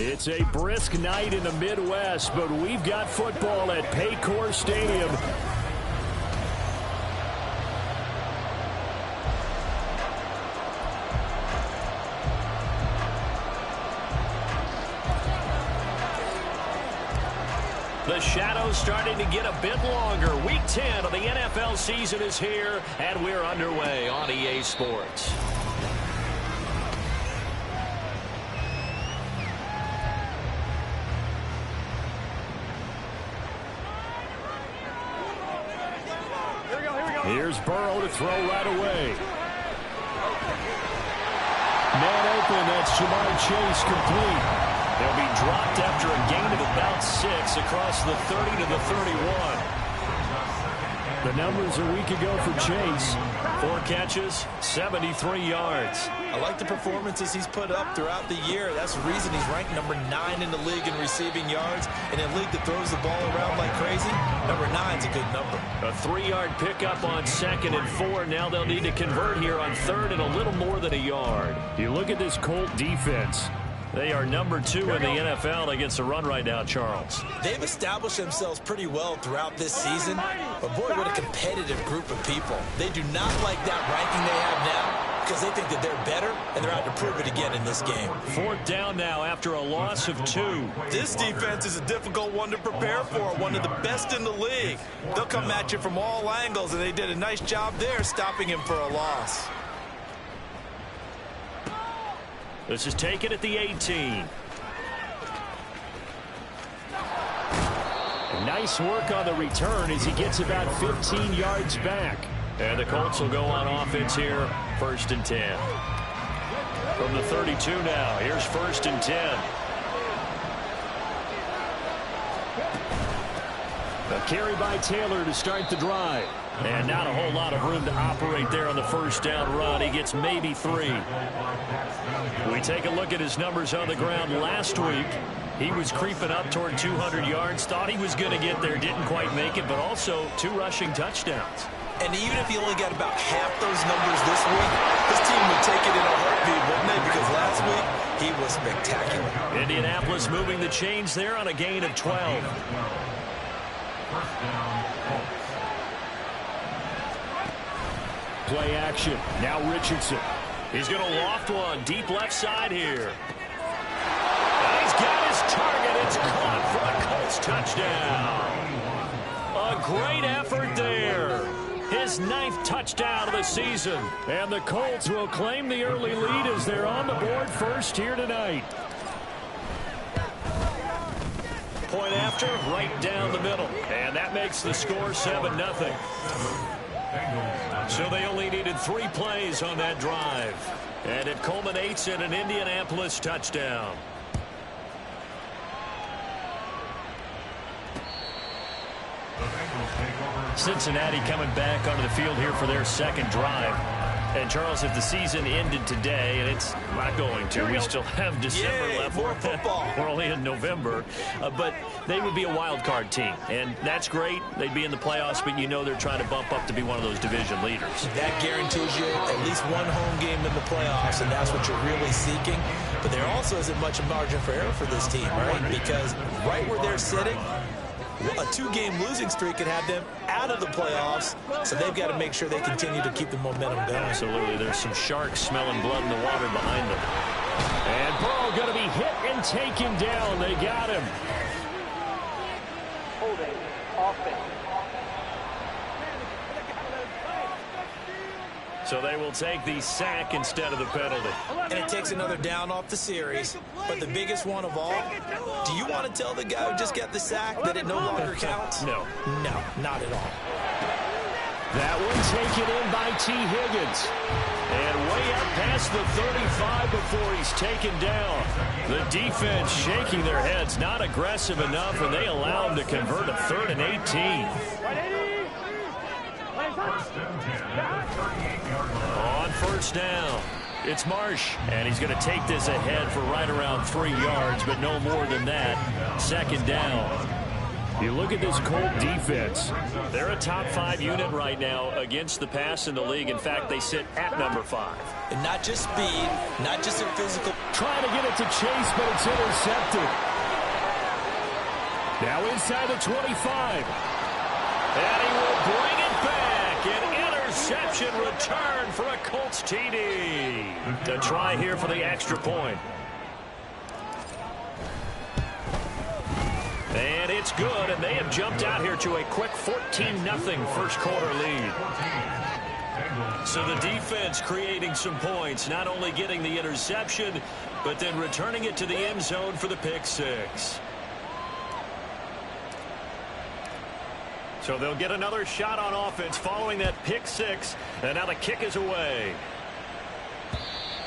It's a brisk night in the Midwest, but we've got football at Paycor Stadium. The shadow's starting to get a bit longer. Week 10 of the NFL season is here, and we're underway on EA Sports. Here's Burrow to throw right away. Man open, that's Jamar Chase complete. They'll be dropped after a gain of about 6 across the 30 to the 31. The numbers a week ago for Chase. 4 catches, 73 yards. I like the performances he's put up throughout the year. That's the reason he's ranked number 9 in the league in receiving yards. In a league that throws the ball around like crazy, number 9's a good number. A 3-yard pickup on 2nd and 4. Now they'll need to convert here on 3rd and a little more than a yard. You look at this Colt defense. They are number 2 in the NFL against the run right now, Charles. They've established themselves pretty well throughout this season. But, boy, what a competitive group of people. They do not like that ranking they have now because they think that they're better, and they're out to prove it again in this game. 4th down now after a loss of 2. This defense is a difficult one to prepare for, one of the best in the league. They'll come at you from all angles, and they did a nice job there stopping him for a loss. This is taken at the 18. Nice work on the return as he gets about 15 yards back. And the Colts will go on offense here, 1st and 10. From the 32 now, here's 1st and 10. A carry by Taylor to start the drive. And not a whole lot of room to operate there on the 1st down run. He gets maybe 3. We take a look at his numbers on the ground last week. He was creeping up toward 200 yards. Thought he was going to get there. Didn't quite make it, but also 2 rushing touchdowns. And even if he only got about half those numbers this week, his team would take it in a heartbeat, wouldn't they? Because last week, he was spectacular. Indianapolis moving the chains there on a gain of 12. Play action. Now Richardson. He's going to loft one deep left side here. And he's got his target. It's caught for a Colts touchdown. A great effort there. His 9th touchdown of the season. And the Colts will claim the early lead as they're on the board first here tonight. Point after, right down the middle. And that makes the score 7-0. So they only needed 3 plays on that drive. And it culminates in an Indianapolis touchdown. Cincinnati coming back onto the field here for their 2nd drive. And, Charles, if the season ended today, and it's not going to, we still have December left. More football. We're only in November. But they would be a wild card team. And that's great. They'd be in the playoffs, but you know they're trying to bump up to be one of those division leaders. That guarantees you at least 1 home game in the playoffs, and that's what you're really seeking. But there also isn't much of margin for error for this team, right? Because right where they're sitting, a 2-game losing streak could have them out of the playoffs, so they've got to make sure they continue to keep the momentum going. Absolutely. There's some sharks smelling blood in the water behind them. And Burrow going to be hit and taken down. They got him. Holding offense. So they will take the sack instead of the penalty. And it takes another down off the series. But the biggest one of all, do you want to tell the guy who just got the sack that it no longer counts? No. No, not at all. That one taken in by T. Higgins. And way up past the 35 before he's taken down. The defense shaking their heads, not aggressive enough, and they allow him to convert a 3rd and 18. On 1st down, it's Marsh, and he's going to take this ahead for right around 3 yards, but no more than that. 2nd down. You look at this Colt defense. They're a top 5 unit right now against the pass in the league. In fact, they sit at number 5. And not just speed, not just their physical Trying to get it to Chase, but it's intercepted. Now inside the 25. And he will bring it back. An interception return for a Colts TD. To try here for the extra point. And it's good, and they have jumped out here to a quick 14-0 first quarter lead. So the defense creating some points, not only getting the interception, but then returning it to the end zone for the pick six. So they'll get another shot on offense following that pick six, and now the kick is away.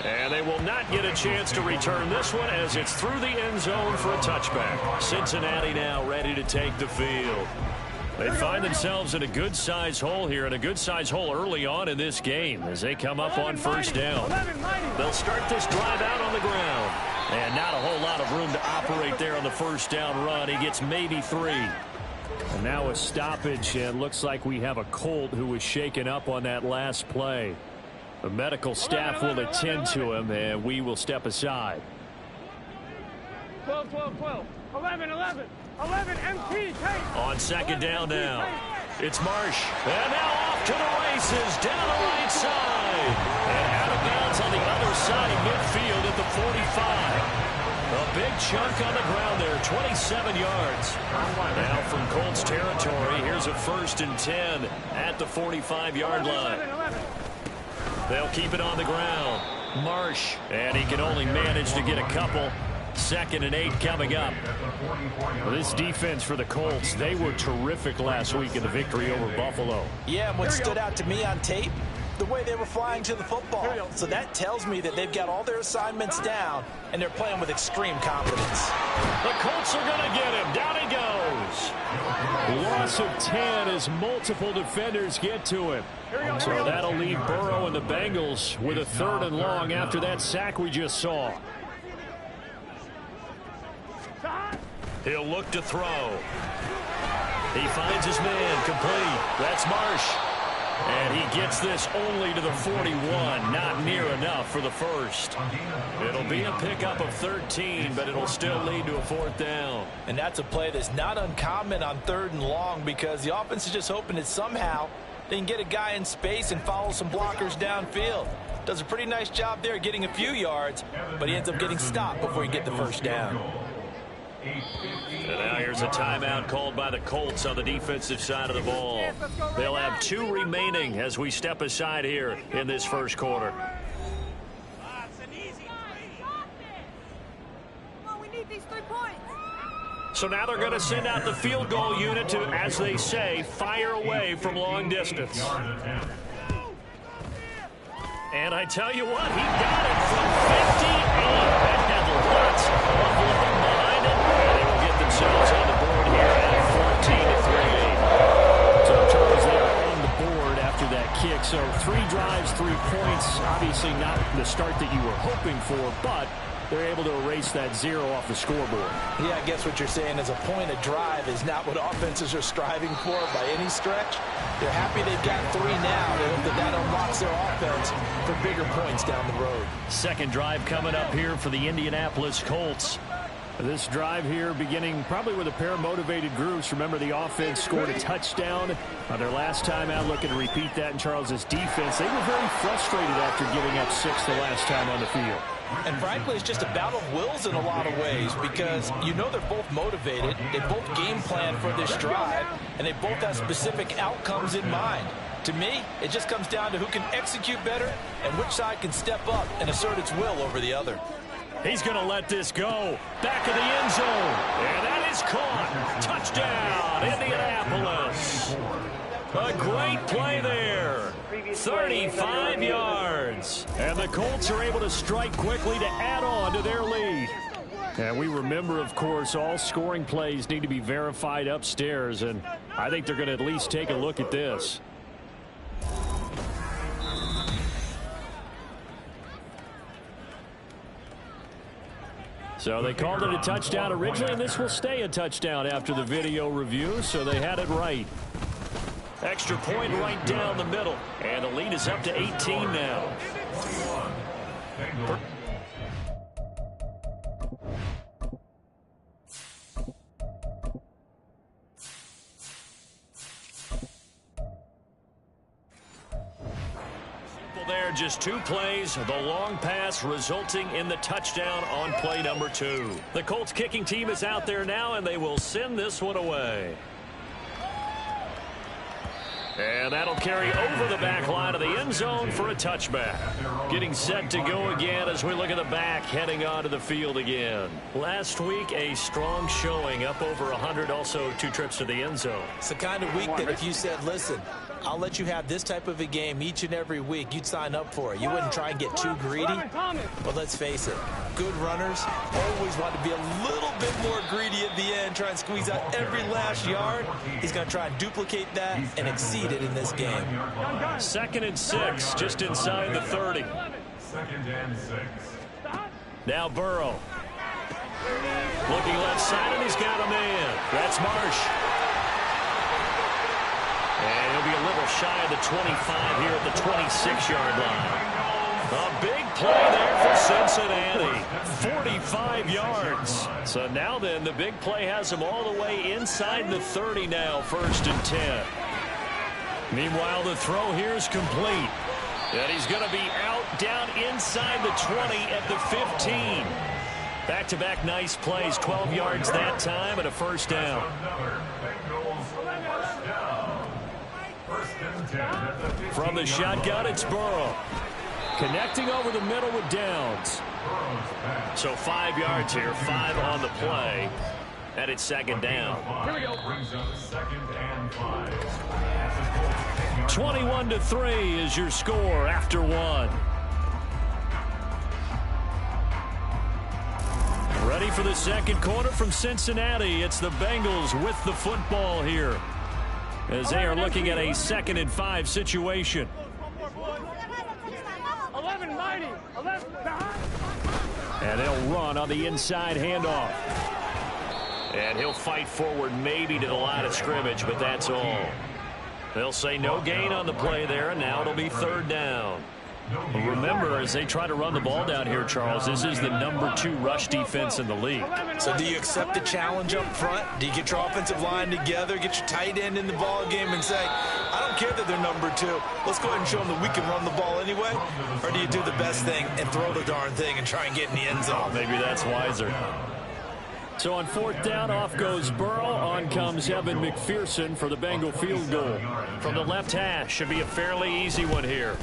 And they will not get a chance to return this one as it's through the end zone for a touchback. Cincinnati now ready to take the field. They find themselves in a good-sized hole here, and a good-sized hole early on in this game as they come up on first down. They'll start this drive out on the ground. And not a whole lot of room to operate there on the first down run. He gets maybe 3. And now a stoppage, and looks like we have a Colt who was shaken up on that last play. The medical staff will attend to him, and we will step aside. 12, 12, 12. 11, 11. 11, MT, take. On second down now. It's Marsh. And now off to the races down the right side. And out of bounds on the other side, midfield at the 45. A big chunk on the ground there, 27 yards. Now from Colts territory, here's a 1st and 10 at the 45-yard line. They'll keep it on the ground. Marsh, and he can only manage to get a couple. 2nd and 8 coming up. Well, this defense for the Colts, they were terrific last week in the victory over Buffalo. Yeah, and what stood out to me on tape, the way they were flying to the football. So that tells me that they've got all their assignments down, and they're playing with extreme confidence. The Colts are going to get him. Down he goes. Loss of 10 as multiple defenders get to him. So that'll leave Burrow and the Bengals with a 3rd and long after that sack we just saw. He'll look to throw. He finds his man complete. That's Marsh. And he gets this only to the 41. Not near enough for the 1st. It'll be a pickup of 13, but it'll still lead to a 4th down. And that's a play that's not uncommon on 3rd and long because the offense is just hoping that somehow they can get a guy in space and follow some blockers downfield. Does a pretty nice job there getting a few yards, but he ends up getting stopped before he get the 1st down. And now here's a timeout called by the Colts on the defensive side of the ball. They'll have 2 remaining as we step aside here in this first quarter. So now they're going to send out the field goal unit to, as they say, fire away from long distance. And I tell you what, he got it from 58. That had lots of long behind it. And they will get themselves on the board here at 14-3. So Charles, they are on the board after that kick. So 3 drives, 3 points. Obviously not the start that you were hoping for, but they're able to erase that 0 off the scoreboard. Yeah, I guess what you're saying is a point of drive is not what offenses are striving for by any stretch. They're happy they've got 3 now. They hope that that unlocks their offense for bigger points down the road. Second drive coming up here for the Indianapolis Colts. This drive here beginning probably with a pair of motivated groups. Remember, the offense scored a touchdown on their last time out, looking to repeat that in Charles's defense. They were very frustrated after giving up 6 the last time on the field. And frankly, it's just a battle of wills in a lot of ways because you know they're both motivated. They both game plan for this drive, and they both have specific outcomes in mind. To me, it just comes down to who can execute better and which side can step up and assert its will over the other. He's going to let this go. Back of the end zone. And that is caught. Touchdown, Indianapolis. A great play there. 35 yards. And the Colts are able to strike quickly to add on to their lead. And we remember, of course, all scoring plays need to be verified upstairs. And I think they're going to at least take a look at this. So they called it a touchdown originally, and this will stay a touchdown after the video review, so they had it right. Extra point right down the middle, and the lead is up to 18 now. just 2 plays, the long pass resulting in the touchdown on play number 2. The Colts kicking team is out there now, and they will send this one away. And that'll carry over the back line of the end zone for a touchback. Getting set to go again as we look at the back heading onto the field again. Last week, a strong showing, up over 100, also 2 trips to the end zone. It's the kind of week that if you said, listen, I'll let you have this type of a game each and every week, you'd sign up for it. You wouldn't try and get too greedy. But let's face it, good runners always want to be a little bit more greedy at the end, try and squeeze out every last yard. He's going to try and duplicate that and exceed it in this game. 2nd and 6, just inside the 30. 2nd and 6. Now Burrow. Looking left side, and he's got a man. That's Marsh. And he'll be a little shy of the 25 here at the 26-yard line. A big play there for Cincinnati. 45 yards. So now then, the big play has him all the way inside the 30 now, 1st and 10. Meanwhile, the throw here is complete. And he's going to be out down inside the 20 at the 15. Back-to-back nice plays, 12 yards that time and a 1st down. From the shotgun, it's Burrow. Connecting over the middle with Downs. So 5 yards here, 5 on the play. And it's 2nd down. Here we go. 21-3 is your score after 1. Ready for the second quarter from Cincinnati. It's the Bengals with the football here, as they are looking at a 2nd and 5 situation. 11 mighty. 11 behind. And they'll run on the inside handoff. And he'll fight forward maybe to the line of scrimmage, but that's all. They'll say no gain on the play there, and now it'll be 3rd down. Remember, as they try to run the ball down here, Charles, this is the number 2 rush defense in the league. So do you accept the challenge up front? Do you get your offensive line together, get your tight end in the ball game and say, I don't care that they're number 2. Let's go ahead and show them that we can run the ball anyway? Or do you do the best thing and throw the darn thing and try and get in the end zone? Maybe that's wiser. So on 4th down, off goes Burrow. On comes Evan McPherson for the Bengal field goal. From the left hash, should be a fairly easy one here.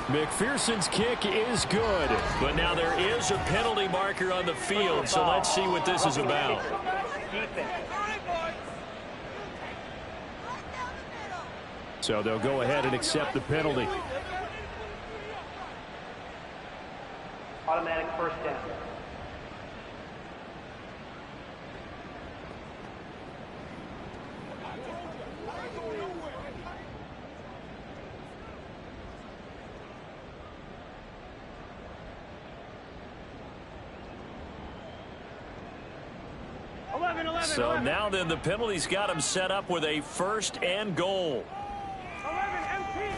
McPherson's kick is good, but now there is a penalty marker on the field, so let's see what this is about. So they'll go ahead and accept the penalty. Automatic 1st down. So now then, the penalty's got him set up with a 1st and goal. 11 empty.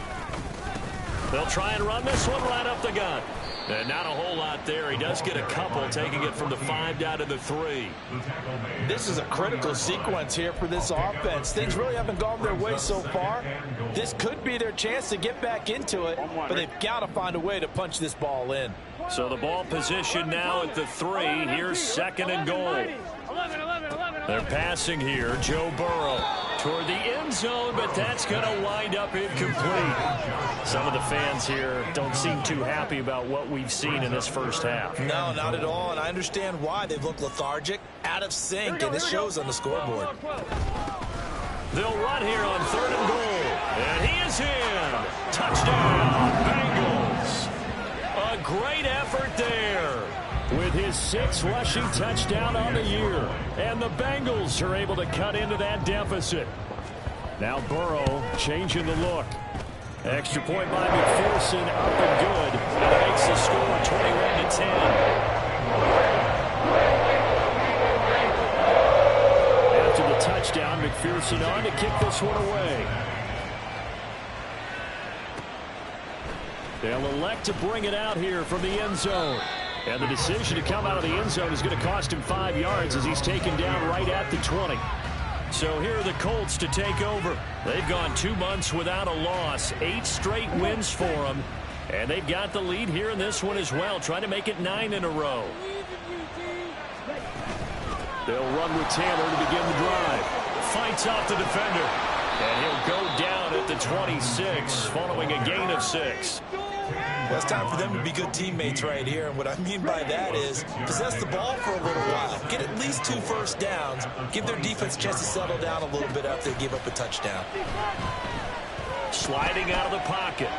They'll try and run this one right up the gut. And not a whole lot there. He does get a couple, taking it from the 5 down to the 3. This is a critical sequence here for this offense. Things really haven't gone their way so far. This could be their chance to get back into it, but they've got to find a way to punch this ball in. So the ball position now at the 3. Here's 2nd and goal. 11. They're passing here. Joe Burrow toward the end zone, but that's going to wind up incomplete. Some of the fans here don't seem too happy about what we've seen in this 1st half. No, not at all, and I understand why. They've looked lethargic, out of sync, and it shows on the scoreboard. They'll run here on 3rd and goal, and he is in. Touchdown, Bengals. A great effort there with his 6th rushing touchdown on the year. And the Bengals are able to cut into that deficit. Now Burrow changing the look. Extra point by McPherson, up and good. And it makes the score 21-10. After the touchdown, McPherson on to kick this one away. They'll elect to bring it out here from the end zone. And the decision to come out of the end zone is going to cost him 5 yards as he's taken down right at the 20. So here are the Colts to take over. They've gone 2 months without a loss. 8 straight wins for them. And they've got the lead here in this one as well, trying to make it 9 in a row. They'll run with Taylor to begin the drive. Fights off the defender. And he'll go down at the 26, following a gain of 6. Well, it's time for them to be good teammates right here. And what I mean by that is possess the ball for a little while. Get at least 2 first downs. Give their defense a chance to settle down a little bit after they give up a touchdown. Sliding out of the pocket.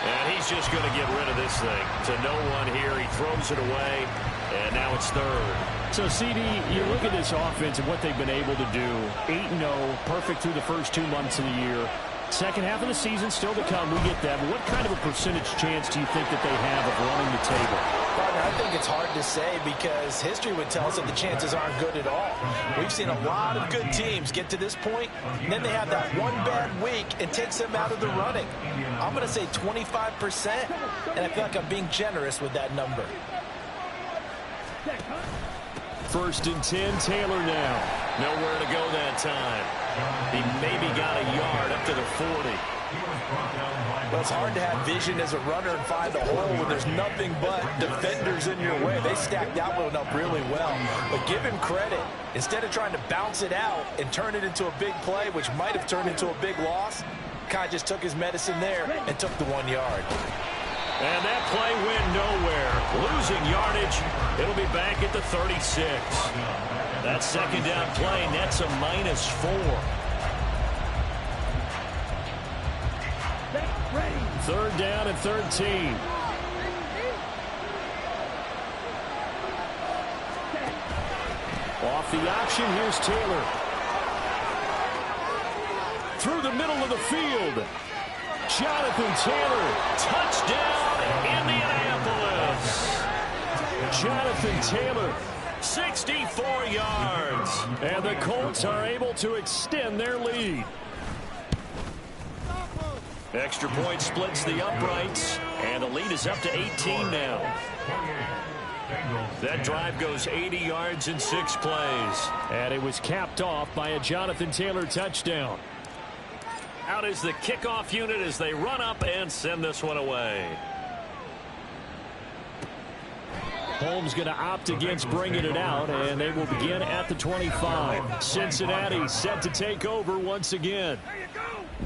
And he's just going to get rid of this thing. To no one here. He throws it away. And now it's 3rd. So, CD, you look at this offense and what they've been able to do. 8-0, perfect through the first 2 months of the year. Second half of the season still to come. We get that. But what kind of a percentage chance do you think that they have of running the table? Partner, I think it's hard to say because history would tell us that the chances aren't good at all. We've seen a lot of good teams get to this point, and then they have that one bad week and takes them out of the running. I'm going to say 25%, and I feel like I'm being generous with that number. 1st and 10, Taylor now. Nowhere to go that time. He maybe got a yard up to the 40. Well, it's hard to have vision as a runner and find a hole when there's nothing but defenders in your way. They stacked that one up really well. But give him credit. Instead of trying to bounce it out and turn it into a big play, which might have turned into a big loss, Kai just took his medicine there and took the 1 yard. And that play went nowhere. Losing yardage. It'll be back at the 36. That second down play nets a -4. 3rd down and 13. Off the option, here's Taylor. Through the middle of the field. Jonathan Taylor, touchdown, Indianapolis. Jonathan Taylor, 64 yards. And the Colts are able to extend their lead. Extra point splits the uprights, and the lead is up to 18 now. That drive goes 80 yards in 6 plays. And it was capped off by a Jonathan Taylor touchdown. Out is the kickoff unit as they run up and send this one away. Holmes going to opt against bringing it out, and they will begin at the 25. Cincinnati set to take over once again.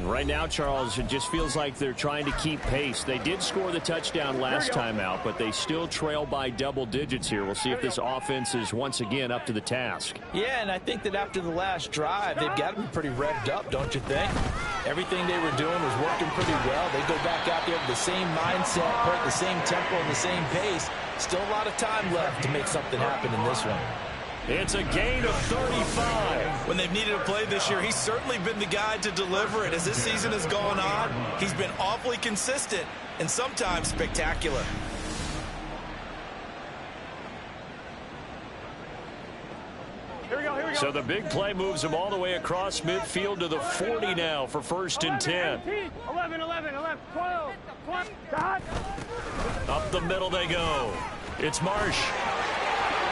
Right now, Charles, it just feels like they're trying to keep pace. They did score the touchdown last time out, but they still trail by double digits here. We'll see if this offense is once again up to the task. Yeah, and I think that after the last drive, they've got to be pretty revved up, don't you think? Everything they were doing was working pretty well. They go back out there with the same mindset, play at the same tempo and the same pace. Still a lot of time left to make something happen in this one. It's a gain of 35. When they've needed a play this year, he's certainly been the guy to deliver it. As this season has gone on, he's been awfully consistent and sometimes spectacular. Here we go, here we go. So the big play moves him all the way across midfield to the 40 now for 1st and 10. 11, 12, 20. Dot. Up the middle they go. It's Marsh.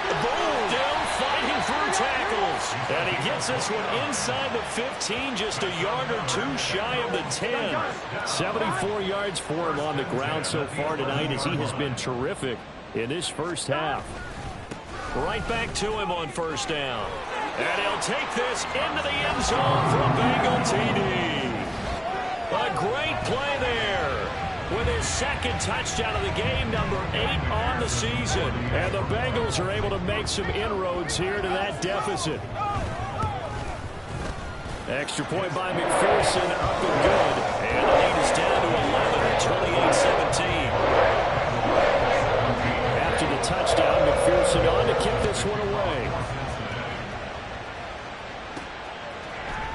Down fighting through tackles. And he gets this one inside the 15, just a yard or 2 shy of the 10. 74 yards for him on the ground so far tonight as he has been terrific in this first half. Right back to him on 1st down. And he'll take this into the end zone for a Bengal TD. A great play there. With his 2nd touchdown of the game, number 8 on the season. And the Bengals are able to make some inroads here to that deficit. Extra point by McPherson, up and good. And the lead is down to 11 at 28-17. After the touchdown, McPherson on to kick this one away.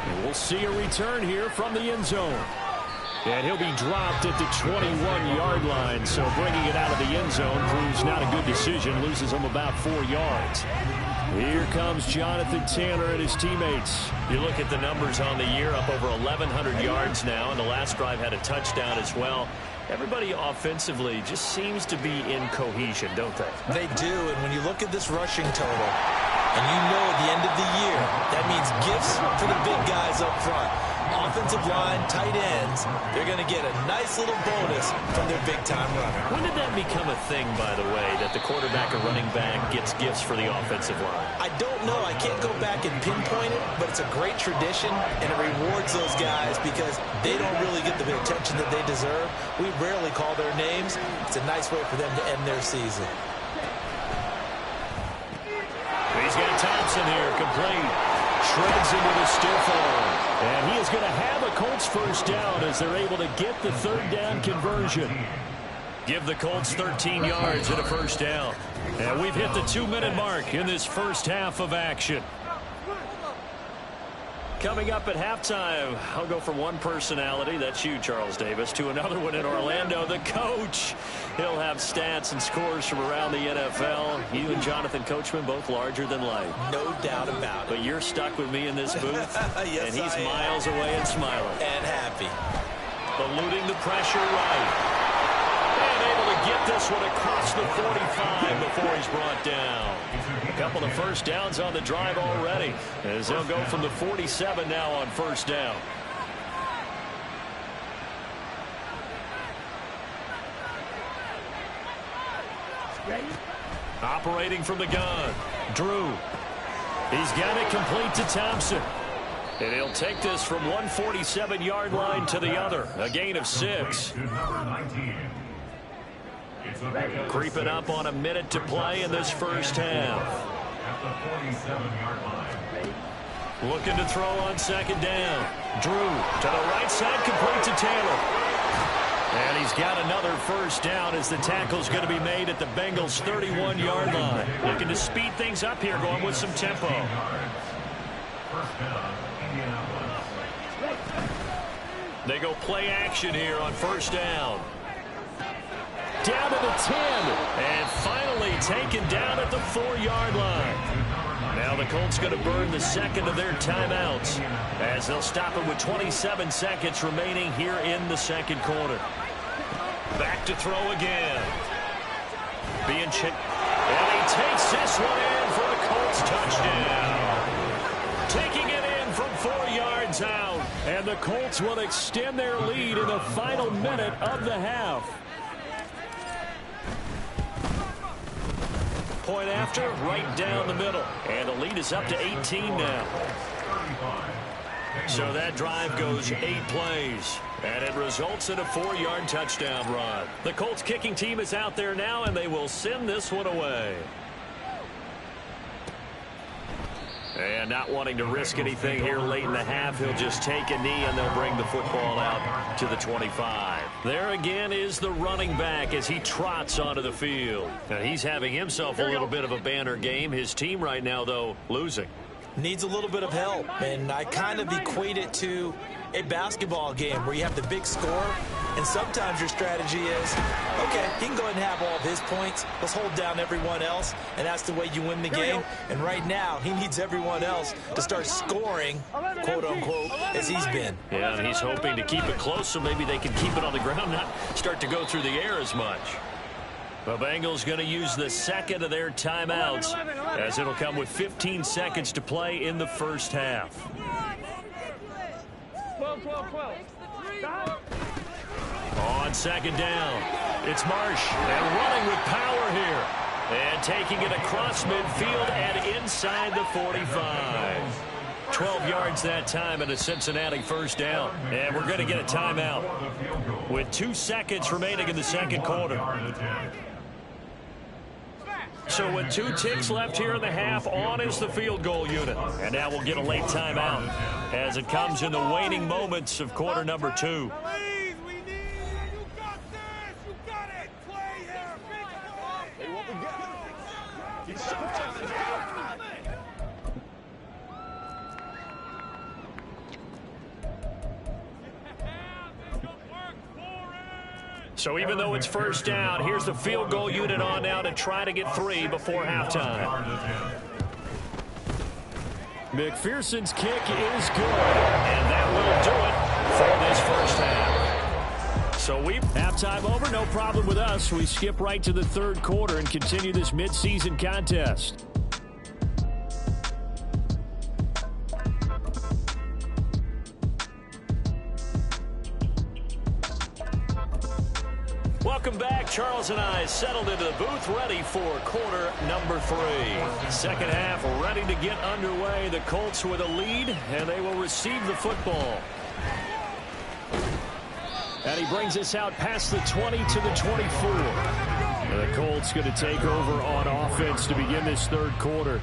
And we'll see a return here from the end zone. And he'll be dropped at the 21-yard line. So bringing it out of the end zone proves not a good decision. Loses him about 4 yards. Here comes Jonathan Taylor and his teammates. You look at the numbers on the year, up over 1,100 yards now. And the last drive had a touchdown as well. Everybody offensively just seems to be in cohesion, don't they? They do. And when you look at this rushing total, and you know at the end of the year, that means gifts for the big guys up front. offensive line, tight ends, they're going to get a nice little bonus from their big-time runner. When did that become a thing, by the way, that the quarterback or running back gets gifts for the offensive line? I don't know. I can't go back and pinpoint it, but it's a great tradition, and it rewards those guys because they don't really get the attention that they deserve. We rarely call their names. It's a nice way for them to end their season. He's got Thompson here, complete. Shreds into the stiff arm. And he is going to have a Colts first down as they're able to get the third down conversion. Give the Colts 13 yards and a first down. And we've hit the 2-minute mark in this first half of action. Coming up at halftime, I'll go from one personality, that's you, Charles Davis, to another one in Orlando, the coach. He'll have stats and scores from around the NFL. You and Jonathan Coachman, both larger than life. No doubt about it. But you're stuck with me in this booth, yes, and he's miles away and smiling. And happy. Eluding the pressure right. And able to get this one across the 45 before he's brought down. A couple of first downs on the drive already, as they'll go from the 47 now on first down. Operating from the gun, Drew. He's got it complete to Thompson. And he'll take this from 147-yard line to the other. A gain of 6. Creeping up on a minute to play in this first half. Looking to throw on second down. Drew to the right side, complete to Taylor. And he's got another first down as the tackle's going to be made at the Bengals' 31-yard line. Looking to speed things up here, going with some tempo. They go play action here on first down. Down to the 10, and finally taken down at the 4-yard line. Now the Colts going to burn the second of their timeouts as they'll stop it with 27 seconds remaining here in the second quarter. Back to throw again. Being checked, and he takes this one in for a Colts touchdown. Taking it in from 4 yards out, and the Colts will extend their lead in the final minute of the half. Point after, right down the middle. And the lead is up to 18 now. So that drive goes 8 plays. And it results in a 4-yard touchdown run. The Colts kicking team is out there now, and they will send this one away. And not wanting to risk anything here late in the half, he'll just take a knee and they'll bring the football out to the 25. There again is the running back as he trots onto the field. Now he's having himself a little bit of a banner game. His team right now, though, losing. Needs a little bit of help, and I kind of equate it to a basketball game where you have the big score, and sometimes your strategy is, okay, he can go ahead and have all of his points. Let's hold down everyone else, and that's the way you win the game. And right now, he needs everyone else to start scoring, quote-unquote, as he's been. Yeah, and he's hoping to keep it close so maybe they can keep it on the ground, not start to go through the air as much. The Bengals going to use the second of their timeouts as it'll come with 15 seconds to play in the first half. 12. On second down, it's Marsh, and running with power here. And taking it across midfield and inside the 45. 12 yards that time and a Cincinnati first down. And we're going to get a timeout with 2 seconds remaining in the second quarter. So with 2 ticks left here in the half, on is the field goal unit. And now we'll get a late timeout as it comes in the waning moments of quarter number 2. So even though it's first down, here's the field goal unit on now to try to get 3 before halftime. McPherson's kick is good, and that will do it for this first half. So halftime over, no problem with us. We skip right to the third quarter and continue this midseason contest. Welcome back. Charles and I settled into the booth, ready for quarter number 3. Second half ready to get underway. The Colts with a lead, and they will receive the football. And he brings us out past the 20 to the 24. And the Colts going to take over on offense to begin this third quarter.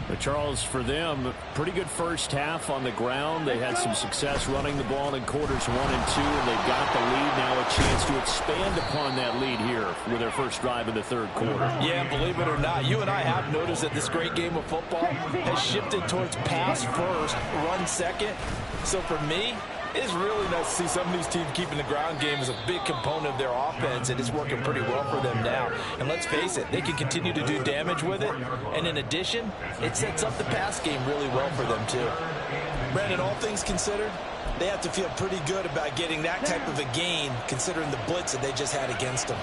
But Charles, for them, pretty good first half on the ground. They had some success running the ball in quarters 1 and 2, and they've got the lead now, a chance to expand upon that lead here with their first drive in the third quarter. Yeah, believe it or not, you and I have noticed that this great game of football has shifted towards pass first, run second. So for me, it's really nice to see some of these teams keeping the ground game as a big component of their offense, and it's working pretty well for them now. And let's face it, they can continue to do damage with it. And in addition, it sets up the pass game really well for them, too. Brandon, all things considered, they have to feel pretty good about getting that type of a gain, considering the blitz that they just had against them.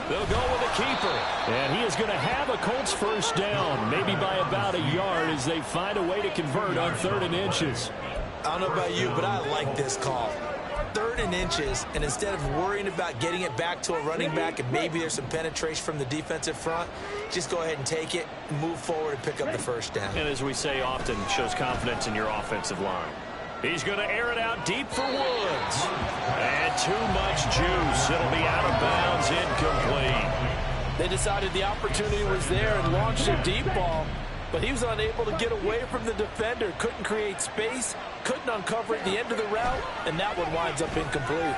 They'll go with a keeper. And he is going to have a Colts first down, maybe by about a yard as they find a way to convert on 3rd and inches. I don't know about you, but I like this call. 3rd and inches, and instead of worrying about getting it back to a running back and maybe there's some penetration from the defensive front, just go ahead and take it, move forward, and pick up the first down. And as we say often, shows confidence in your offensive line. He's going to air it out deep for Woods. And too much juice. It'll be out of bounds, incomplete. They decided the opportunity was there and launched a deep ball, but he was unable to get away from the defender. Couldn't create space, couldn't uncover at the end of the route, and that one winds up incomplete.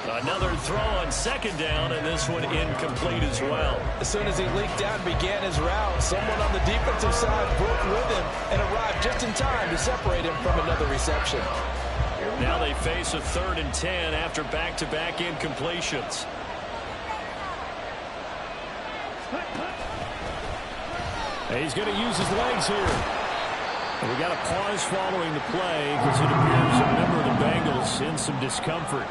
Another throw on 2nd down, and this one incomplete as well. As soon as he leaked out and began his route, someone on the defensive side broke with him and arrived just in time to separate him from another reception. Now they face a 3rd and 10 after back-to-back incompletions. He's going to use his legs here. And we got a pause following the play because it appears a member of the Bengals in some discomfort.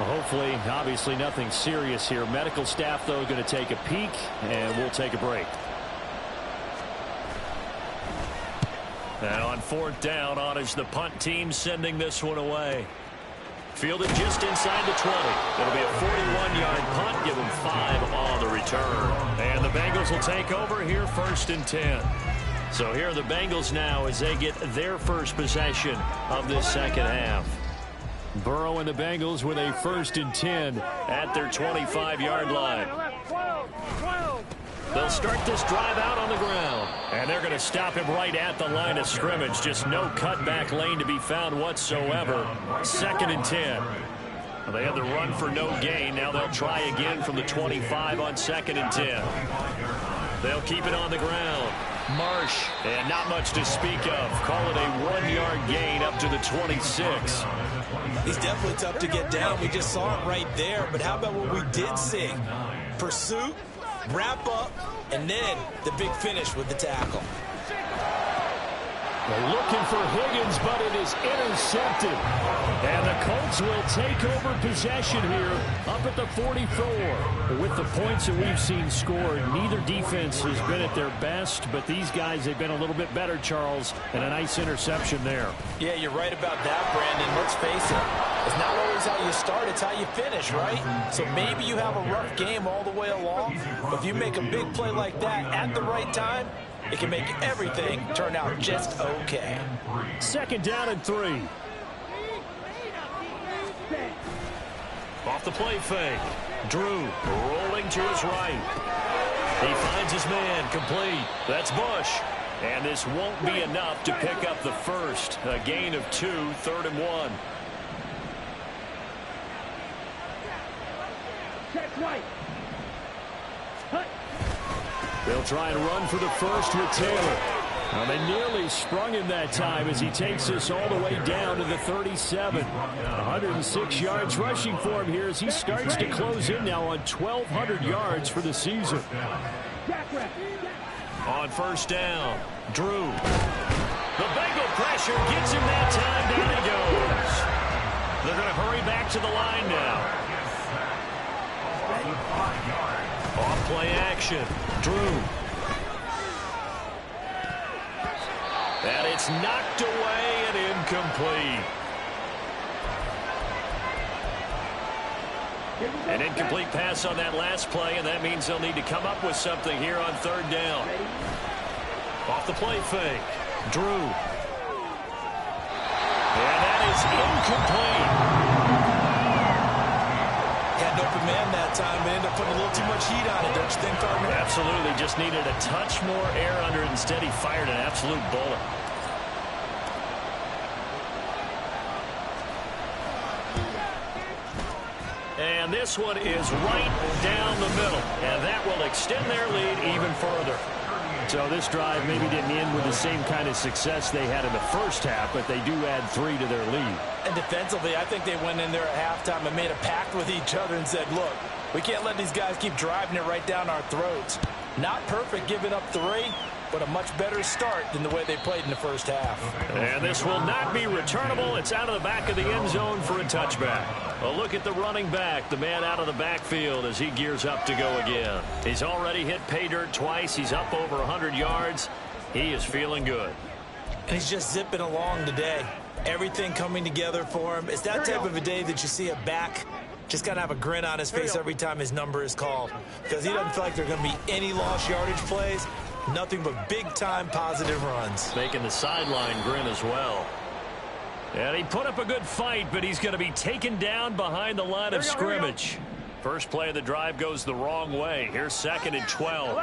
Well, hopefully, obviously nothing serious here. Medical staff, though, going to take a peek, and we'll take a break. And on 4th down, honors the punt team, sending this one away. Fielded just inside the 20. It'll be a 41-yard punt, give them 5 on the return. And the Bengals will take over here 1st and 10. So here are the Bengals now as they get their first possession of this second half. Burrow and the Bengals with a 1st and 10 at their 25-yard line. They'll start this drive out on the ground. And they're going to stop him right at the line of scrimmage. Just no cutback lane to be found whatsoever. 2nd and 10. Well, they had the run for no gain. Now they'll try again from the 25 on 2nd and 10. They'll keep it on the ground. Marsh, and not much to speak of. Call it a 1-yard gain up to the 26. He's definitely tough to get down. We just saw it right there. But how about what we did see? Pursuit, wrap up, and then the big finish with the tackle. They're looking for Higgins, but it is intercepted. And the Colts will take over possession here up at the 44. With the points that we've seen scored, neither defense has been at their best, but these guys, they've been a little bit better, Charles, and a nice interception there. Yeah, you're right about that, Brandon. Let's face it. It's not always how you start, it's how you finish, right? So maybe you have a rough game all the way along, but if you make a big play like that at the right time, it can make everything turn out just okay. 2nd down and 3. Off the play fake. Drew rolling to his right. He finds his man complete. That's Bush. And this won't be enough to pick up the first. A gain of 2, 3rd and 1. Check right. They'll try and run for the first with Taylor. Well, they nearly sprung him that time as he takes us all the way down to the 37. 106 yards rushing for him here as he starts to close in now on 1,200 yards for the season. On 1st down, Drew. The Bengal pressure gets him that time. Down he goes. They're going to hurry back to the line now. Off play action. Drew. And it's knocked away and incomplete. An incomplete pass on that last play, and that means they'll need to come up with something here on third down. Off the play fake. Drew. And that is incomplete. Had an open man that time, but ended up putting a little too much heat on it, don't you think, partner? Absolutely. Just needed a touch more air under it. Instead, he fired an absolute bullet. And this one is right down the middle. And that will extend their lead even further. So this drive maybe didn't end with the same kind of success they had in the first half, but they do add 3 to their lead. And defensively, I think they went in there at halftime and made a pact with each other and said, look, we can't let these guys keep driving it right down our throats. Not perfect giving up 3, but a much better start than the way they played in the first half. And this will not be returnable. It's out of the back of the end zone for a touchback. A look at the running back, the man out of the backfield as he gears up to go again. He's already hit pay dirt twice. He's up over 100 yards. He is feeling good. And he's just zipping along today. Everything coming together for him. It's that type of a day that you see a back just got to have a grin on his face every time his number is called, because he doesn't feel like there are going to be any lost yardage plays. Nothing but big-time positive runs. Making the sideline grin as well. And he put up a good fight, but he's going to be taken down behind the line of scrimmage. First play of the drive goes the wrong way. Here's 2nd and 12.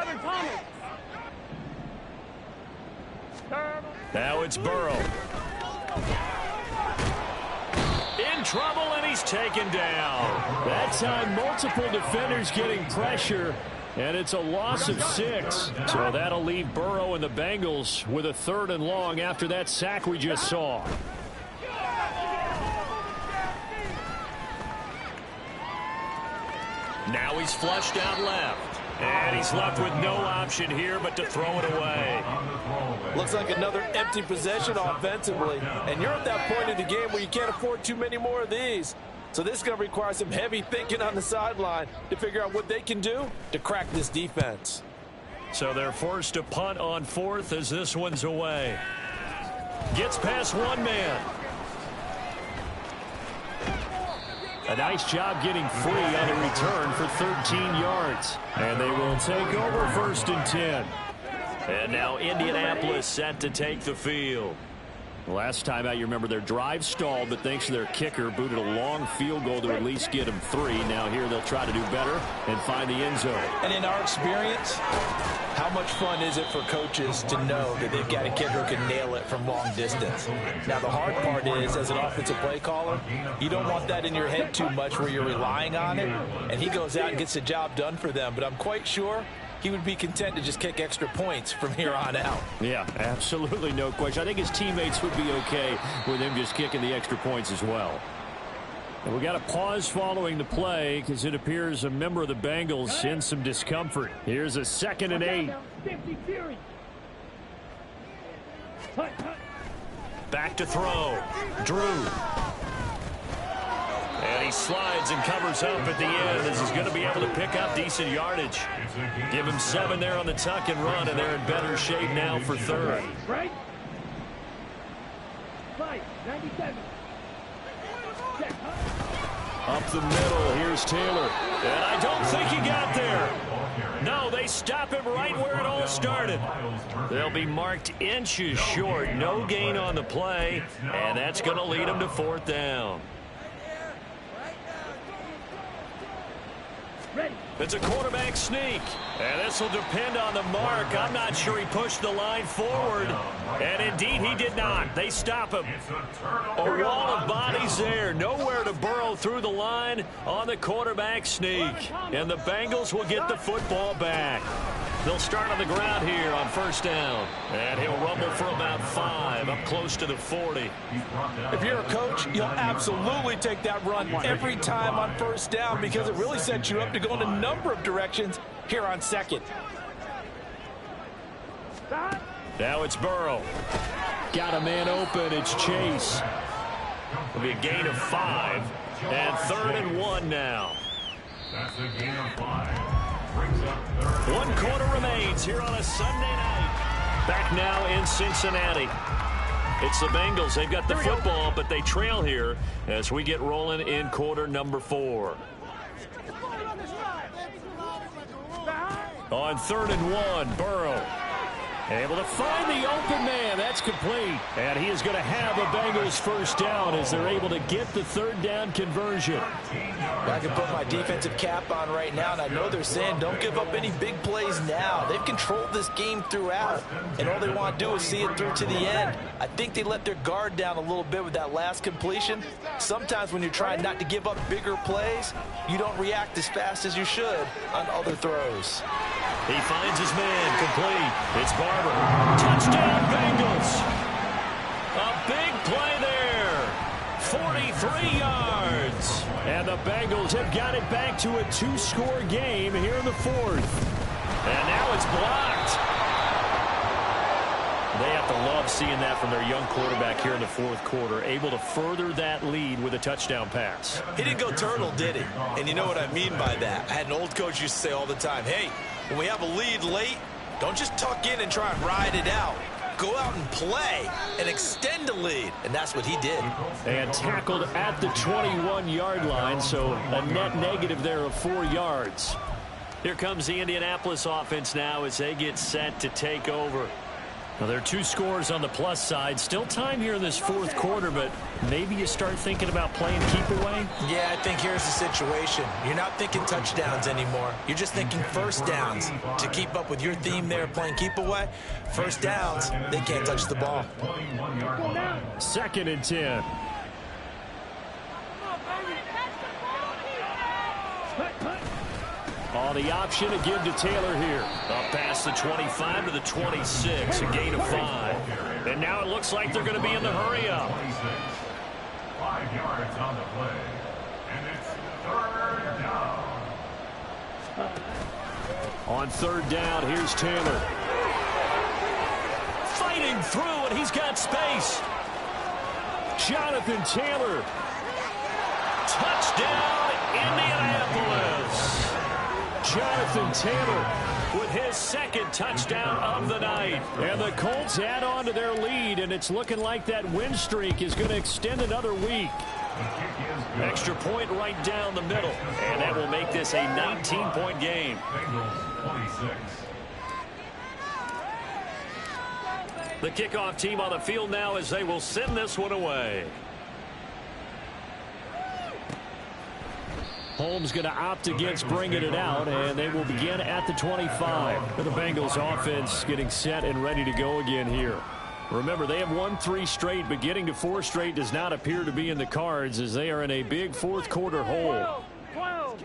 Now it's Burrow. In trouble, and he's taken down. That time, multiple defenders getting pressure. And it's a loss of 6. So that'll leave Burrow and the Bengals with a 3rd and long after that sack we just saw. Now he's flushed out left. And he's left with no option here but to throw it away. Looks like another empty possession offensively. And you're at that point in the game where you can't afford too many more of these. So this is going to require some heavy thinking on the sideline to figure out what they can do to crack this defense. So they're forced to punt on 4th as this one's away. Gets past one man. A nice job getting free on a return for 13 yards. And they will take over 1st and 10. And now Indianapolis set to take the field. Last time out, you remember their drive stalled, but thanks to their kicker, booted a long field goal to at least get them 3. Now here they'll try to do better and find the end zone. And in our experience, how much fun is it for coaches to know that they've got a kid who can nail it from long distance? Now, the hard part is, as an offensive play caller, you don't want that in your head too much where you're relying on it, and he goes out and gets the job done for them. But I'm quite sure he would be content to just kick extra points from here on out. Yeah, absolutely no question. I think his teammates would be okay with him just kicking the extra points as well. And we got a pause following the play because it appears a member of the Bengals in some discomfort. Here's a 2nd and 8. Back to throw. Drew. And he slides and covers up at the end as he's going to be able to pick up decent yardage. Give him 7 there on the tuck and run, and they're in better shape now for 3rd. Right? 97. Up the middle, here's Taylor. And I don't think he got there. No, they stop him right where it all started. They'll be marked inches short. No gain on the play, and that's going to lead them to 4th down. It's a quarterback sneak, and this will depend on the mark. I'm not sure he pushed the line forward, and indeed he did not. They stop him. A wall of bodies there. Nowhere to burrow through the line on the quarterback sneak, and the Bengals will get the football back. They'll start on the ground here on 1st down, and he'll rumble for about 5, up close to the 40. If you're a coach, you'll absolutely take that run every time on 1st down because it really sets you up to go in a number of directions here on 2nd. Now it's Burrow. Got a man open. It's Chase. It'll be a gain of 5, and 3rd and 1 now. That's a gain of 5. 1 quarter remains here on a Sunday night. Back now in Cincinnati. It's the Bengals. They've got the football, but they trail here as we get rolling in quarter number 4. On 3rd and 1, Burrow. Able to find the open man. That's complete. And he is going to have a Bengals first down as they're able to get the 3rd down conversion. I can put my defensive cap on right now, and I know they're saying don't give up any big plays now. They've controlled this game throughout, and all they want to do is see it through to the end. I think they let their guard down a little bit with that last completion. Sometimes when you're trying not to give up bigger plays, you don't react as fast as you should on other throws. He finds his man, complete. It's Barber. Touchdown, Bengals. A big play there. 43 yards. And the Bengals have got it back to a 2-score game here in the 4th. And now it's blocked. They have to love seeing that from their young quarterback here in the 4th quarter, able to further that lead with a touchdown pass. He didn't go turtle, did he? And you know what I mean by that. I had an old coach used to say all the time, hey, when we have a lead late, don't just tuck in and try and ride it out. Go out and play and extend the lead. And that's what he did. And tackled at the 21-yard line, so a net negative there of 4 yards. Here comes the Indianapolis offense now as they get set to take over. Now, there are 2 scores on the plus side. Still time here in this 4th quarter, but maybe you start thinking about playing keep away? Yeah, I think here's the situation. You're not thinking touchdowns anymore. You're just thinking first downs. To keep up with your theme there, playing keep away, first downs, they can't touch the ball. 2nd and 10. On the option to give to Taylor here. Up past the 25 to the 26, a gain of 5. And now it looks like they're going to be in the hurry up. 5 yards on the play. And it's 3rd down. On 3rd down, here's Taylor. Fighting through, and he's got space. Jonathan Taylor. Touchdown, Indianapolis. Jonathan Taylor with his 2nd touchdown of the night. And the Colts add on to their lead, and it's looking like that win streak is going to extend another week. Extra point right down the middle, and that will make this a 19-point game. Bengals 26. The kickoff team on the field now as they will send this one away. Holmes going to opt against bringing it out, and they will begin at the 25. The Bengals offense getting set and ready to go again here. Remember, they have won 3 straight, but getting to 4 straight does not appear to be in the cards as they are in a big 4th quarter hole. 12.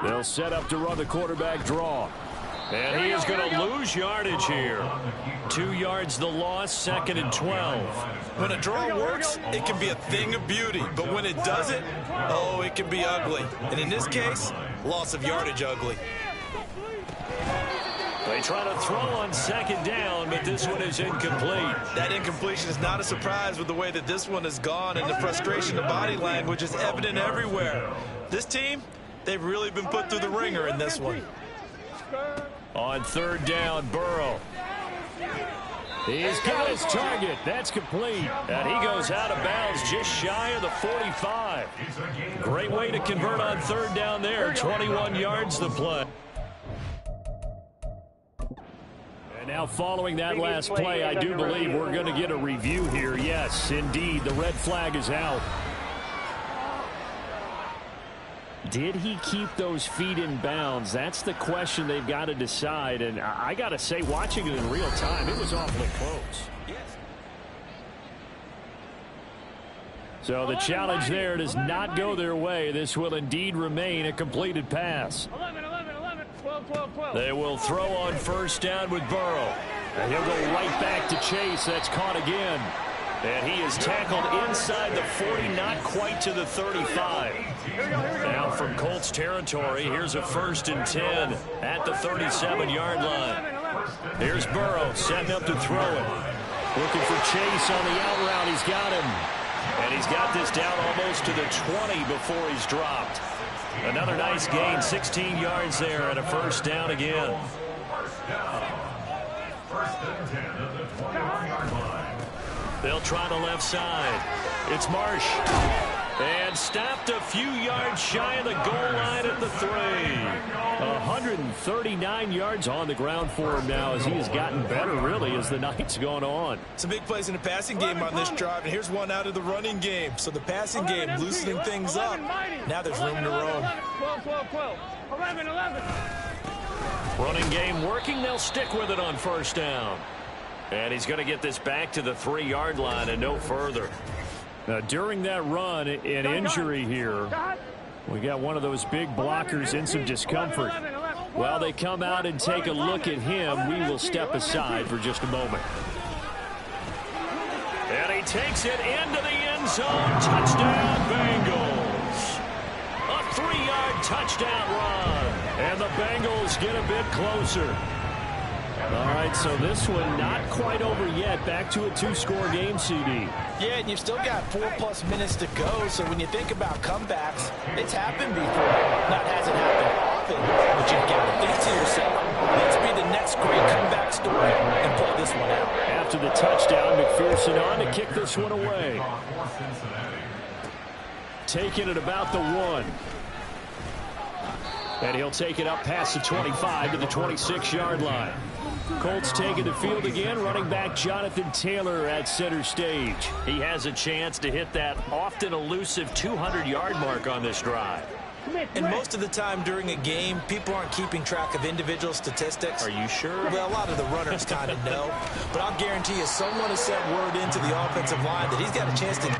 They'll set up to run the quarterback draw. And he is going to lose yardage here. 2 yards the loss, 2nd and 12. When a draw works, it can be a thing of beauty. But when it doesn't, oh, it can be ugly. And in this case, loss of yardage ugly. They try to throw on 2nd down, but this one is incomplete. That incompletion is not a surprise with the way that this one has gone, and the frustration of body language is evident everywhere. This team, they've really been put through the ringer in this one. On 3rd down, Burrow. He's got his target. That's complete. And he goes out of bounds just shy of the 45. Great way to convert on 3rd down there. 21 yards the play. And now following that last play, I do believe we're going to get a review here. Yes, indeed, the red flag is out. Did he keep those feet in bounds? That's the question they've got to decide. And I got to say, watching it in real time, it was awfully close. So the challenge there does not go their way. This will indeed remain a completed pass. 11, 12. They will throw on 1st down with Burrow. And he'll go right back to Chase. That's caught again. And he is tackled inside the 40, not quite to the 35. Now from Colts territory, here's a 1st and 10 at the 37-yard line. Here's Burrow setting up to throw it. Looking for Chase on the out route. He's got him. And he's got this down almost to the 20 before he's dropped. Another nice gain, 16 yards there, and a 1st down again. 1st and 10 at the 21-yard line. They'll try the left side. It's Marsh. And stopped a few yards shy of the goal line at the 3. 139 yards on the ground for him now as he has gotten better, really, as the night's gone on. Some big plays in the passing game on this drive, and here's one out of the running game. So the passing game loosening things up. Now there's room to roam. 12. 11. Running game working. They'll stick with it on first down. And he's going to get this back to the 3-yard line and no further. Now, during that run, an injury here. We got one of those big blockers in some discomfort. While they come out and take a look at him, we will step aside for just a moment. And he takes it into the end zone. Touchdown, Bengals. A 3-yard touchdown run. And the Bengals get a bit closer. All right, so this one not quite over yet. Back to a 2-score game, CD. Yeah, and you've still got 4+ minutes to go. So when you think about comebacks, it's happened before. Not hasn't happened often, but you've got to think to yourself, let's be the next great comeback story and play this one out. After the touchdown, McPherson on to kick this one away. Taking it about the 1. And he'll take it up past the 25 to the 26-yard line. Colts taking the field again. Running back Jonathan Taylor at center stage. He has a chance to hit that often elusive 200-yard mark on this drive. And most of the time during a game, people aren't keeping track of individual statistics. Are you sure? Well, a lot of the runners kind of know. But I'll guarantee you someone has sent word into the offensive line that he's got a chance to...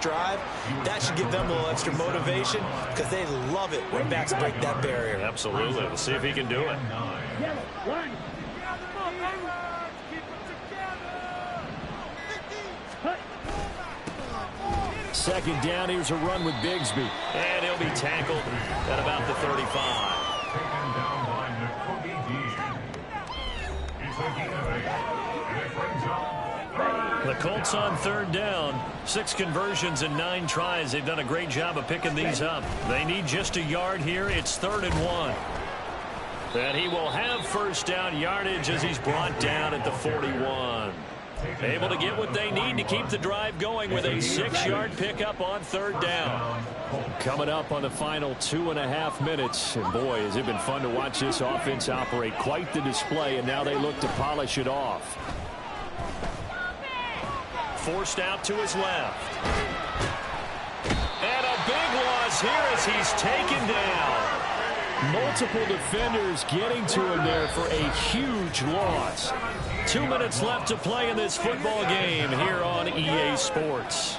drive, that should give them a little extra motivation because they love it when backs break that barrier. Absolutely. We'll see if he can do it. Second down, here's a run with Bigsby. And he'll be tackled at about the 35. Taken down by It's a gain of 8. And it brings up the Colts on third down. 6 conversions and 9 tries. They've done a great job of picking these up. They need just a yard here. It's 3rd and 1. And he will have first down yardage as he's brought down at the 41. Able to get what they need to keep the drive going with a 6-yard pickup on third down. Coming up on the final 2.5 minutes. And boy, has it been fun to watch this offense operate. Quite the display, and now they look to polish it off. Forced out to his left. And a big loss here as he's taken down. Multiple defenders getting to him there for a huge loss. 2 minutes left to play in this football game here on EA Sports.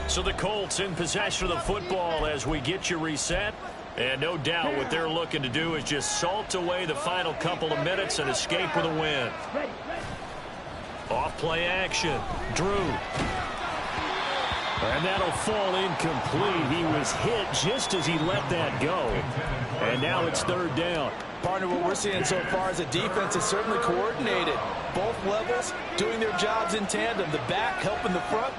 So the Colts in possession of the football as we get you reset. And no doubt what they're looking to do is just salt away the final couple of minutes and escape with a win. Off play action. Drew. And that'll fall incomplete. He was hit just as he let that go. And now it's third down. Partner, what we're seeing so far is a defense that's certainly coordinated. Both levels doing their jobs in tandem. The back helping the front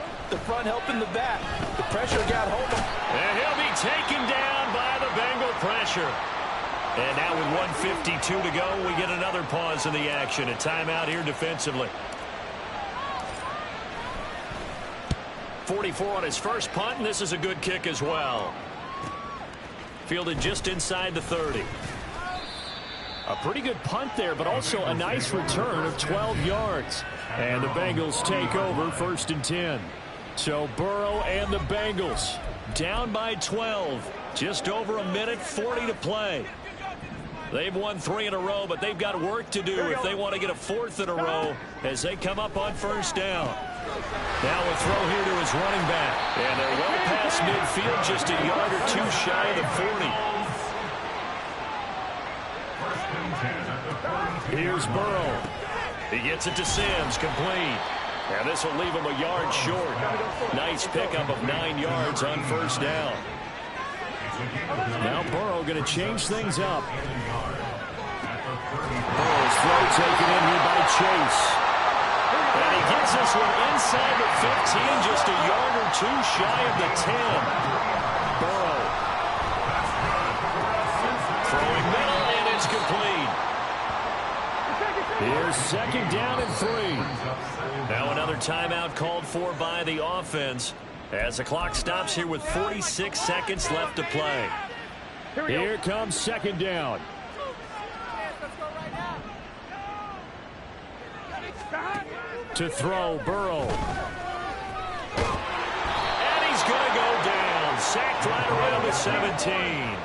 helping the back. The pressure got home. And he'll be taken down by the Bengal pressure. And now with 1:52 to go, we get another pause in the action. A timeout here defensively. 44 on his first punt, and this is a good kick as well. Fielded just inside the 30. A pretty good punt there, but also a nice return of 12 yards. And the Bengals take over 1st and 10. So Burrow and the Bengals down by 12. Just over a minute, 40 to play. They've won 3 in a row, but they've got work to do if they want to get a 4th in a row as they come up on 1st down. Now a throw here to his running back. And they're well past midfield, just a yard or 2 shy of the 40. Here's Burrow. He gets it to Sims, complete. And this will leave him a yard short. Nice pickup of 9 yards on 1st down. Now Burrow going to change things up. Burrow's throw taken in here by Chase. And he gets this one inside the 15, just a yard or 2 shy of the 10. Burrow. Throwing middle, and it's complete. Here's 2nd down and 3. Now another timeout called for by the offense as the clock stops here with 46 seconds left to play. Here comes 2nd down. To throw, Burrow. And he's going to go down. Sacked right around the 17.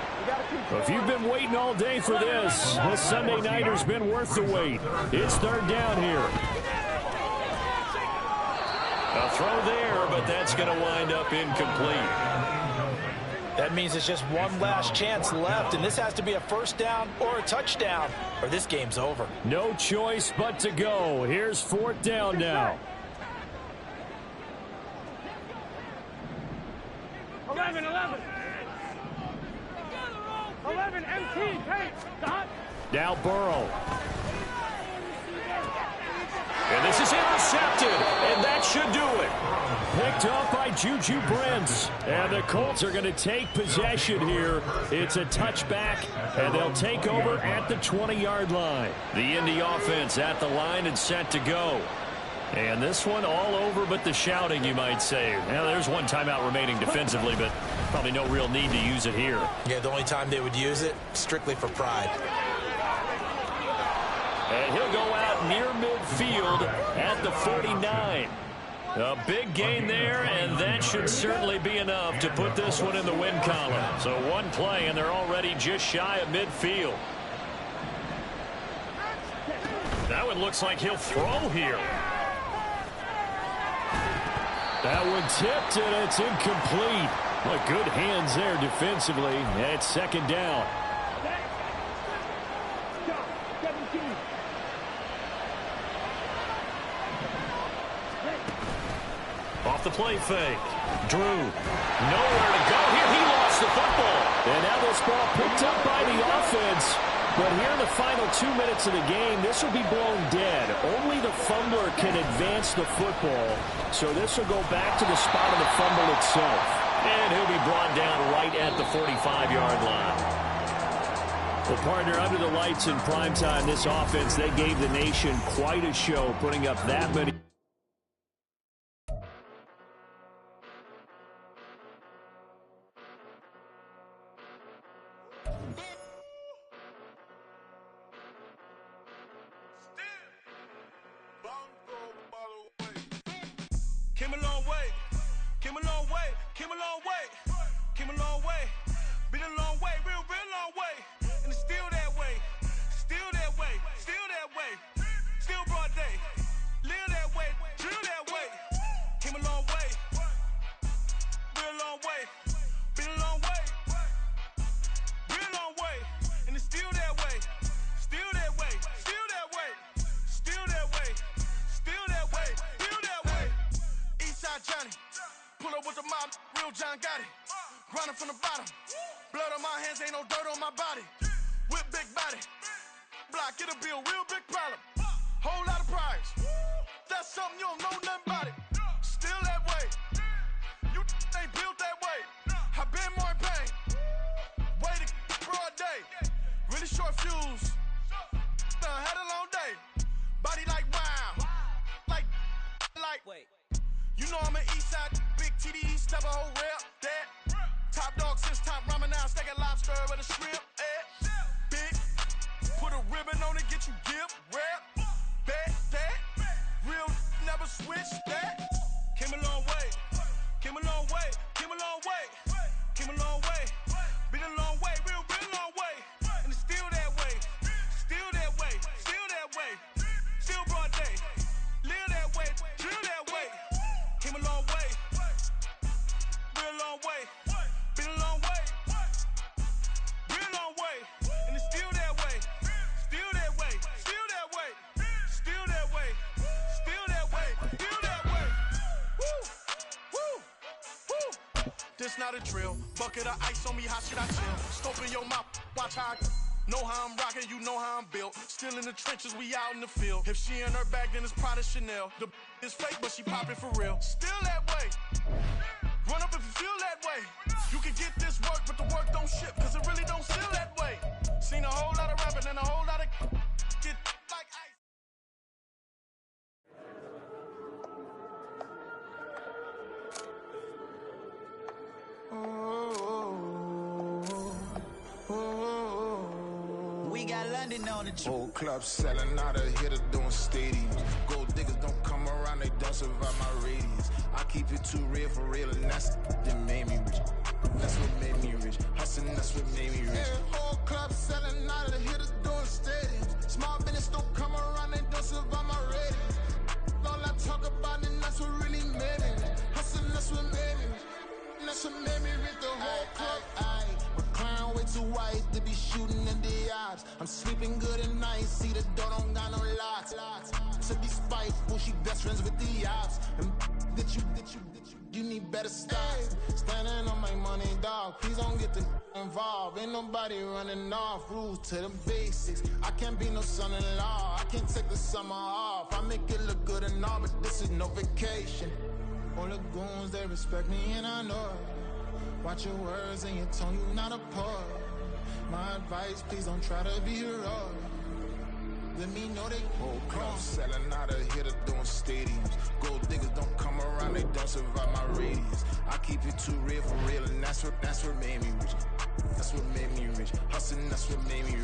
If you've been waiting all day for this Sunday nighter's been worth the wait. It's 3rd down here. A throw there, but that's going to wind up incomplete. That means it's just one last chance left, and this has to be a 1st down or a touchdown, or this game's over. No choice but to go. Here's 4th down now. 11, 11. 11, MT, hey, stop. Now Burrow. And this is intercepted, and that should do it. Picked off by Juju Brents. And the Colts are going to take possession here. It's a touchback, and they'll take over at the 20-yard line. The Indy offense at the line and set to go. And this one all over but the shouting, you might say. Now, there's one timeout remaining defensively, but probably no real need to use it here. Yeah, the only time they would use it, strictly for pride. And he'll go out near midfield at the 49. A big gain there, and that should certainly be enough to put this one in the win column. So one play, and they're already just shy of midfield. That one looks like he'll throw here. That one tipped, and it's incomplete. Well, good hands there defensively. And it's 2nd down. Off the play fake. Drew. Nowhere to go here. He lost the football. And now this ball picked up by the offense. But here in the final 2 minutes of the game, this will be blown dead. Only the fumbler can advance the football. So this will go back to the spot of the fumble itself. And he'll be brought down right at the 45-yard line. Well, partner, under the lights in primetime, this offense, they gave the nation quite a show, putting up that many. Came a long way, came a long way, came a long way, came a long way, been a long way, real long way, and it's still that way, still that way, still that way, still broad day, live that way, drill that way, came a long way, real long way, been a long way, real long way, and it's still that way, still that way, still that way, still that way, still that way, still that way. Eastside Johnny, pull up with the mob, real John got it. Grinding from the bottom, blood on my hands, ain't no dirt on my body. Whip big body, block, it'll be a real big problem. Whole lot of prize, that's something you don't know nothing about it. Still that way, you ain't built that way. I been more in pain, way to broad day. Really short fuse, had a long day. Body like wow, like. Wait. You know I'm an east side, big TDE, step a whole rep, that. Top dog since top ramen now, steak and lobster with a shrimp, Big, put a ribbon on it, get you gift, rep, bet that. Real never switch that. Came a long way, came a long way, came a long way, came a long way. Been a long way, real long way. And it's still that way, still that way, still that way. Still broad day, live that way, drill that way. Came a long way, real long way. Been a long way, real long way. And it's still that way, still that way, still that way, still that way, still that way, still that way. Woo, woo, woo. This not a drill. Bucket of ice on me, how should I chill? Scope in your mouth, watch how I know how I'm rocking, you know how I'm built. Still in the trenches, we out in the field. If she in her bag, then it's Prada Chanel. The is fake, but she poppin' for real. Still that way. Run up if you feel that way. You can get this work, but the work don't ship, cause it really don't feel that way. Seen a whole lot of rapping and a whole lot of get like ice. We got London on the trip. Whole club selling out of hitter doing stadiums. Gold diggers don't come around, they don't survive my radius. I keep it too real for real, and that's that made me rich. That's what made me rich. Hustling, that's what made me rich. Yeah, whole club selling out of hitters doing stadiums. Small business don't come around, they don't survive my radius. All I talk about, and that's what really made me rich. Hustling, that's what made me rich. That's what made me rich. The whole club. My clown way too white to be shooting in the eyes. I'm sleeping good at night, see the door don't got no locks. To be spiteful, she best friends with the ops. And you need better stop. Standing on my money, dog. Please don't get involved. Ain't nobody running off. Rules to the basics. I can't be no son-in-law. I can't take the summer off. I make it look good and all, but this is no vacation. All the goons, they respect me and I know it. Watch your words and your tone, you not a poet. My advice, please don't try to be heroic. Let me know they whole club selling out of hitter doing stadiums. Gold diggers don't come around, they don't survive my radius. I keep it too real for real, and that's what made me rich. That's what made me rich. Hustling, that's what made me rich.